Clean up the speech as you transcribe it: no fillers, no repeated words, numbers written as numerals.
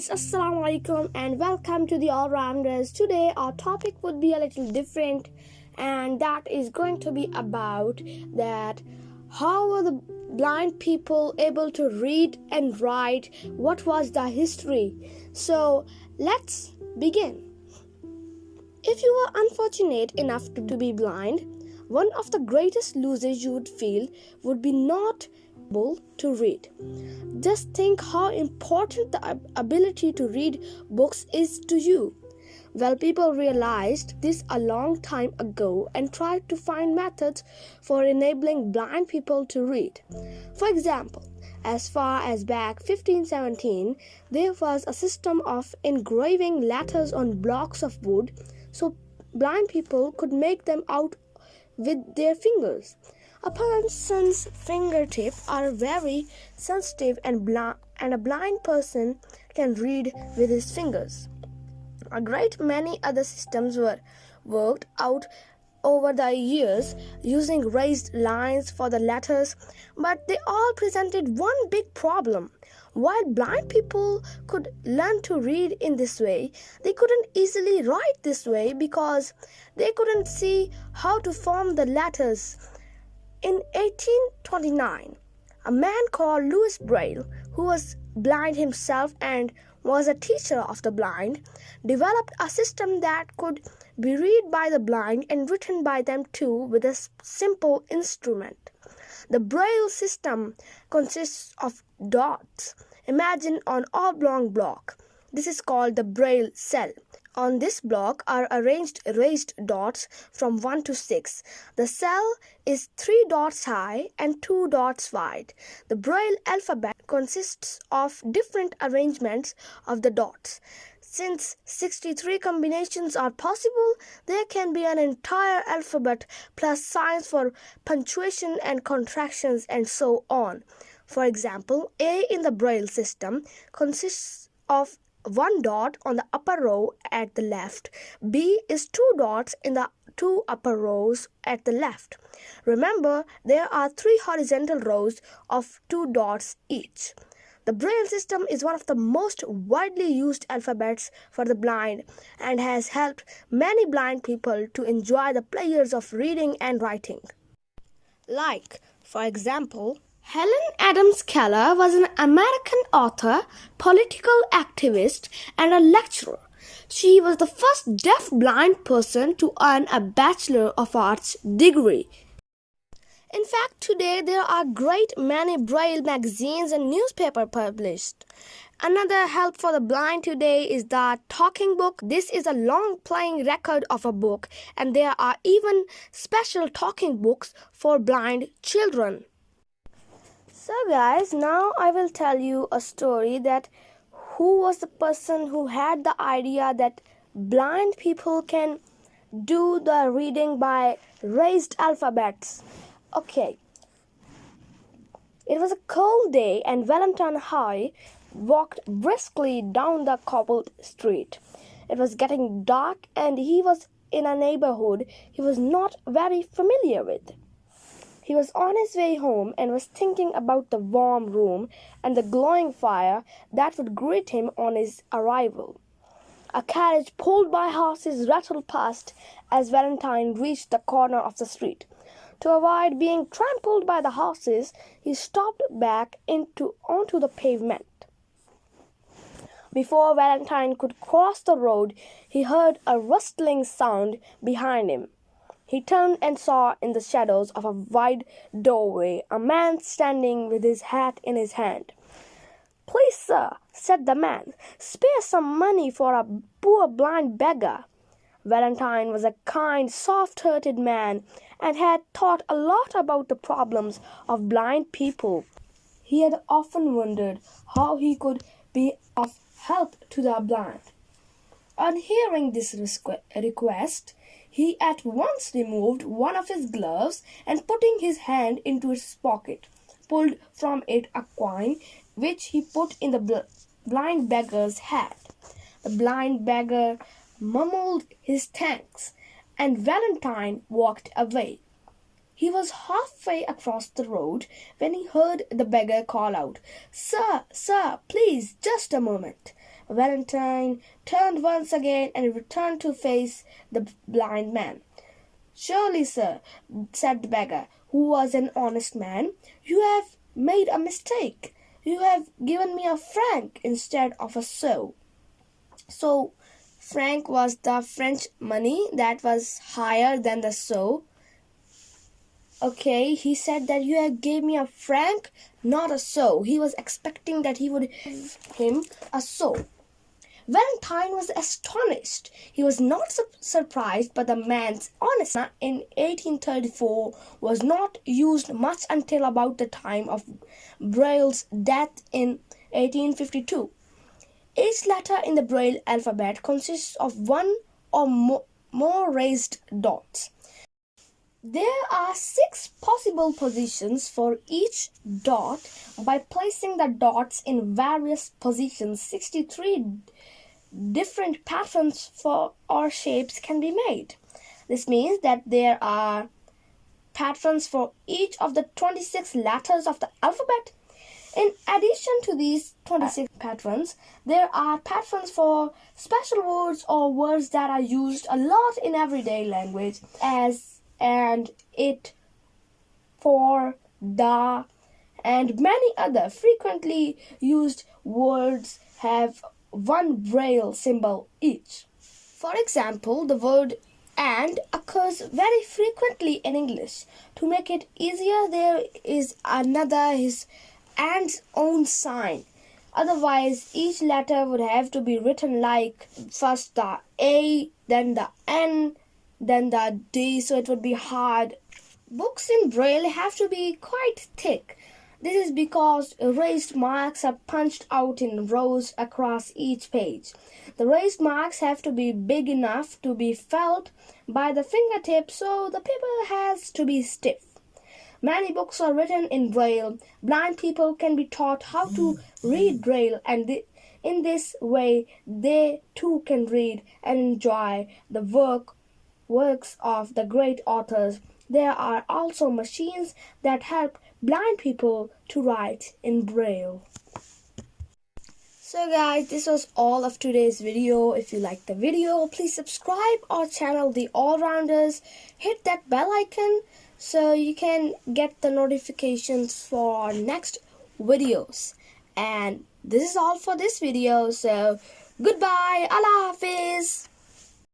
friends, Assalamu alaikum and welcome to the All-Rounders. Today our topic would be a little different, and that is going to be about that how were the blind people able to read and write, what was the history. So let's begin. If you were unfortunate enough to be blind, one of the greatest losses you would feel would be not able to read. Just think how important the ability to read books is to you. Well, people realized this a long time ago and tried to find methods for enabling blind people to read. For example, as far as back 1517, there was a system of engraving letters on blocks of wood so blind people could make them out with their fingers. A person's fingertips are very sensitive and a blind person can read with his fingers. A great many other systems were worked out over the years using raised lines for the letters, but they all presented one big problem. While blind people could learn to read in this way, they couldn't easily write this way because they couldn't see how to form the letters. In 1829, a man called Louisbraile, who was blind himself and was a teacher of the blind, developed a system that could be read by the blind and written by them too with a simple instrument. The Braille system consists of dots. Imagine an oblong block. This is called the Braille cell. On this block are arranged raised dots from 1 to 6. The cell is 3 dots high and 2 dots wide. The Braille alphabet consists of different arrangements of the dots. Since 63 combinations are possible, there can be an entire alphabet plus signs for punctuation and contractions and so on. For example, A in the Braille system consists of 1 dot on the upper row at the left. B is 2 dots in the 2 upper rows at the left. Remember, there are 3 horizontal rows of 2 dots each. The Braille system is one of the most widely used alphabets for the blind and has helped many blind people to enjoy the pleasures of reading and writing. Like, for example, Helen Keller was an American author, political activist, and a lecturer. She was the first deaf-blind person to earn a Bachelor of Arts degree. In fact, today there are great many Braille magazines and newspapers published. Another help for the blind today is the talking book. This is a long playing record of a book, and there are even special talking books for blind children. So guys, now I will tell you a story that who was the person who had the idea that blind people can do the reading by raised alphabets. Okay. It was a cold day and Valentinehuay walked briskly down the cobbled street. It was getting dark and he was in a neighborhood he was not very familiar with. He was on his way home and was thinking about the warm room and the glowing fire that would greet him on his arrival. A carriage pulled by horses rattled past as Valentine reached the corner of the street. To avoid being trampled by the horses, he stopped back onto the pavement. Before Valentine could cross the road, he heard a rustling sound behind him. He turned and saw in the shadows of a wide doorway a man standing with his hat in his hand. "Please, sir," said the man, "spare some money for a poor blind beggar." Valentine was a kind, soft-hearted man and had thought a lot about the problems of blind people. He had often wondered how he could be of help to the blind. On hearing this request, he at once removed one of his gloves and putting his hand into his pocket, pulled from it a coin which he put in the blind beggar's hat. The blind beggar mumbled his thanks, and Valentine walked away. He was halfway across the road when he heard the beggar call out, "Sir, sir, please, just a moment." Valentine turned once again and returned to face the blind man. "Surely, sir," said the beggar, who was an honest man, "you have made a mistake. You have given me a franc instead of a sou." So, franc was the French money that was higher than the sou. Okay, he said that you have gave me a franc, not a sou. He was expecting that he would give him a sou. Valentine was astonished. He was not surprised, but the man's honesty in 1834 was not used much until about the time of Braille's death in 1852. Each letter in the Braille alphabet consists of one or more raised dots. There are 6 possible positions for each dot. By placing the dots in various positions, 63 different patterns or shapes can be made. This means that there are patterns for each of the 26 letters of the alphabet. In addition to these 26 patterns, there are patterns for special words or words that are used a lot in everyday language, as and, it, for, the, and many other frequently used words have one braille symbol each. For example, the word "and" occurs very frequently in English. To make it easier, there is another his "and's" own sign. Otherwise, each letter would have to be written like first the A, then the N, then the D, so it would be hard. Books in Braille have to be quite thick. This is because raised marks are punched out in rows across each page. The raised marks have to be big enough to be felt by the fingertips, so the paper has to be stiff. Many books are written in Braille. Blind people can be taught how to read Braille, and in this way they too can read and enjoy the works of the great authors. There are also machines that help blind people to write in Braille. So guys, this was all of today's video. If you liked the video, please subscribe our channel, The All-Rounders. Hit that bell icon so you can get the notifications for our next videos. And this is all for this video. So goodbye. Allah Hafiz.